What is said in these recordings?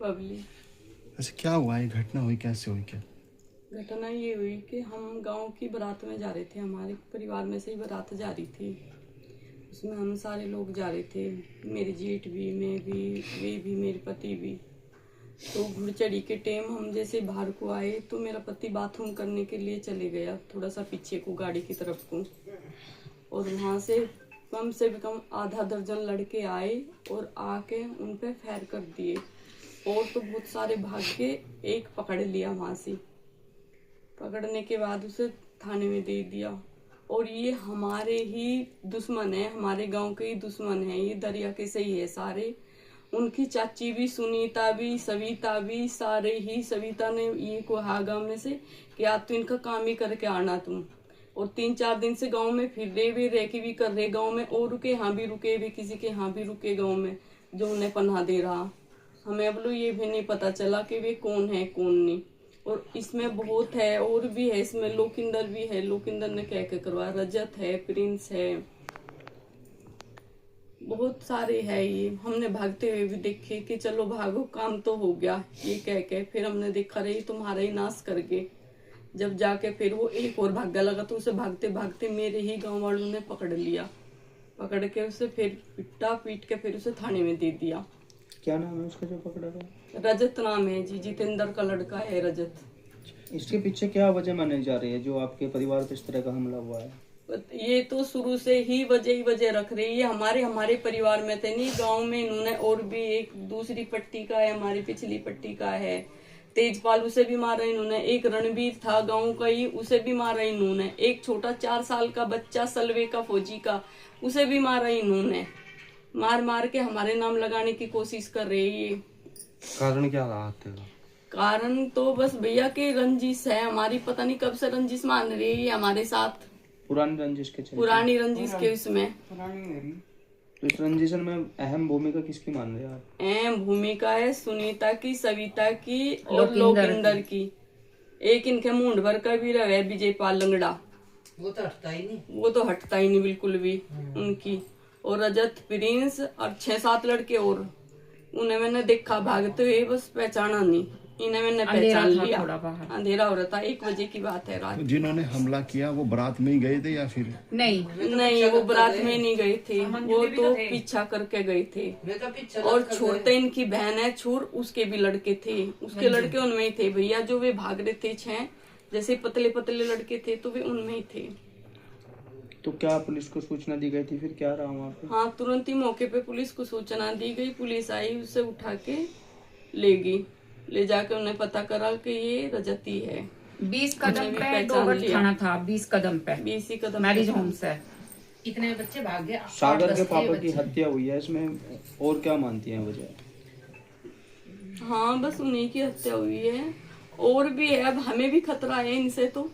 बबली। अच्छा, क्या हुआ? ये घटना हुई कैसे हुई? क्या घटना ये हुई कि हम गांव की बारात में जा रहे थे, हमारे परिवार में से ही बारात जा रही थी। उसमें हम सारे लोग जा रहे थे, मेरे जेठ भी, मैं भी, वे भी, मेरे पति भी। तो घुड़चड़ी के टाइम हम जैसे बाहर को आए तो मेरा पति बाथरूम करने के लिए चले गया, थोड़ा सा पीछे को गाड़ी की तरफ को, और वहाँ से भी कम आधा दर्जन लड़के आए और आके उन पे फायर कर दिए। और तो बहुत सारे भाग के, एक पकड़ लिया वहाँ से। पकड़ने के बाद उसे थाने में दे दिया। और ये हमारे ही दुश्मन है, हमारे गांव के ही दुश्मन है, ये दरिया के से ही है सारे। उनकी चाची भी, सुनीता भी, सविता भी, सारे ही। सविता ने ये कहा गाँव में से कि आज तो इनका काम ही करके आना तुम। और 3-4 दिन से गांव में फिर रहे भी, रह के भी कर रहे गांव में, और रुके यहाँ भी रुके भी, किसी के यहाँ भी रुके गांव में, जो उन्हें पनाह दे रहा। हमें अब लोग ये भी नहीं पता चला कि वे कौन है कौन नहीं। और इसमें बहुत है, और भी है इसमें, लोकिंदर भी है। लोकिंदर ने क्या क्या करवाया, रजत है, प्रिंस है, बहुत सारे है। ये हमने भागते हुए भी देखे कि चलो भागो, काम तो हो गया, ये कह के फिर हमने देखा रही तुम्हारा ही नाश कर गए। जब जाके फिर वो एक और भागा लगा तो उसे भागते भागते मेरे ही गांव वालों ने पकड़ लिया। पकड़ के उसे फिर पिटा, पीट के फिर उसे थाने में दे दिया। क्या नाम है उसका जो पकड़ा था? रजत नाम है जी, जितेंद्र का लड़का है रजत। इसके पीछे क्या वजह मानी जा रही है जो आपके परिवार पे इस तरह का हमला हुआ है? ये तो शुरू से ही वजह रख रही है। हमारे परिवार में थे नहीं, गांव में इन्होंने, और भी एक दूसरी पट्टी का है, हमारी पिछली पट्टी का है तेजपाल, उसे भी मारा इन्होंने। एक रणबीर था गांव का ही, उसे भी मारा इन्होंने। एक छोटा 4 साल का बच्चा सलवे का, फौजी का, उसे भी मारा इन्होंने। मार मार के हमारे नाम लगाने की कोशिश कर रही है। कारण क्या रहा था? कारण तो बस भैया के रंजिश है हमारी, पता नहीं कब से रंजिश मान रही है हमारे साथ। पुरानी रंजिश के चलते? पुरानी रंजिश के उसमें। तो इस रंजिश में अहम भूमिका किसकी मान रहे हैं आप? अहम भूमिका है सुनीता की, सविता की और लोकिंदर की। एक इनके मुंड भर का भी रहा है, विजयपाल लंगड़ा, वो तो हटता ही नहीं बिल्कुल भी उनकी। और रजत, प्रिंस और 6-7 लड़के और, उन्हें मैंने देखा भागते हुए, बस पहचाना नहीं। इन्हें मैंने पहचान लिया, अंधेरा हो रहा था, 1 बजे की बात है रात। जिन्होंने हमला किया वो बारात में ही गए थे या फिर? नहीं, वो बारात में नहीं गए थे, वो तो पीछा करके गए थे। और छोटे इनकी बहन है छोर, उसके भी लड़के थे, उसके लड़के उनमें ही थे भैया। जो वे भाग रहे थे 6 जैसे पतले पतले लड़के थे, तो वे उनमें ही थे। तो क्या पुलिस को सूचना दी गई थी? फिर क्या रहा वहाँ पे? हाँ, तुरंत ही मौके पे पुलिस को सूचना दी गई। पुलिस आई, उसे उठा के ले गई। ले जाके उन्हें पता करा कि ये रजती है। 20 कदम पे डोगर थाना था, 20 कदम पे, 20 ही कदम मैरिज होम से। इतने बच्चे भाग गए। सागर के पापा की हत्या हुई है, इसमें और क्या मानती हैं वजह? हाँ, बस उन्हीं की हत्या हुई है। और भी है, अब हमें भी खतरा है इनसे। तो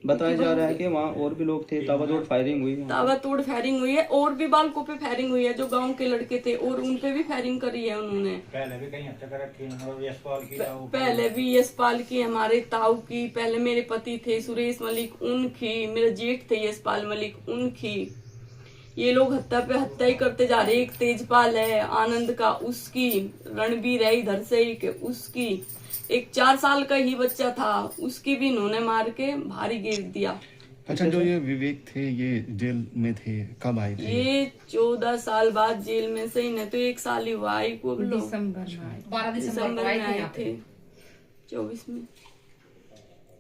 बताया जा रहा है कि वहाँ और भी लोग थे, ताबड़तोड़ फायरिंग हुई है। ताबड़तोड़ फायरिंग हुई है, और भी बालकों पे फायरिंग हुई है, जो गांव के लड़के थे, और उन पे भी फायरिंग करी है उन्होंने। पहले भी कहीं हत्या कर रखी है, पहले भी यशपाल की, हमारे ताऊ की, पहले मेरे पति थे सुरेश मलिक, उनकी, मेरे जेठ थे यशपाल मलिक, उनकी। ये लोग हत्या पे हत्या ही करते जा रहे। एक तेजपाल है आनंद का, उसकी। रणबीर है इधर से ही, उसकी। एक 4 साल का ही बच्चा था, उसकी भी इन्होंने मार के भारी गिर दिया। अच्छा, जो ये विवेक थे, ये जेल में थे, कब आए थे? ये 14 साल बाद जेल में से, इन्हें तो 1 साल ही हुआ। दिसंबर में 12 दिसंबर में आए थे, 24 में,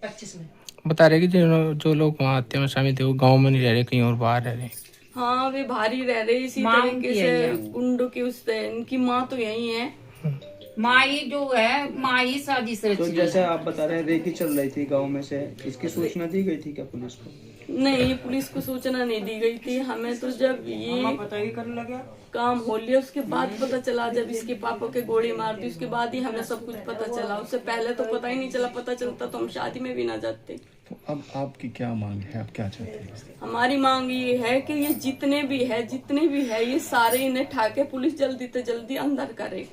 25 में। बता रहे कि जो लोग वहाँ हत्या में शामिल थे वो गांव में नहीं रह रहे, कहीं और बाहर रह रहे। हाँ, वे भारी रह रहे इसी तरीके से गुंडों के उससे। इनकी माँ तो यही है, माई जो है, माई साजिश रची। तो जैसे आप बता रहे हैं रेकी चल रही थी गांव में से, इसकी सूचना दी गई थी क्या पुलिस को? नहीं, पुलिस को सूचना नहीं दी गई थी हमें। तो जब ये पता ही करने लगा काम हो लिया उसके बाद पता चला, जब इसके पापा के गोली मार दी उसके बाद ही हमें सब कुछ पता चला। उससे पहले तो पता ही नहीं चला। पता चलता तो हम शादी में भी ना जाते। तो अब आपकी क्या मांग है? आप क्या चाहते हैं? हमारी मांग ये है कि ये जितने भी है ये सारे इन्हें ठाके पुलिस जल्दी से जल्दी अंदर करे।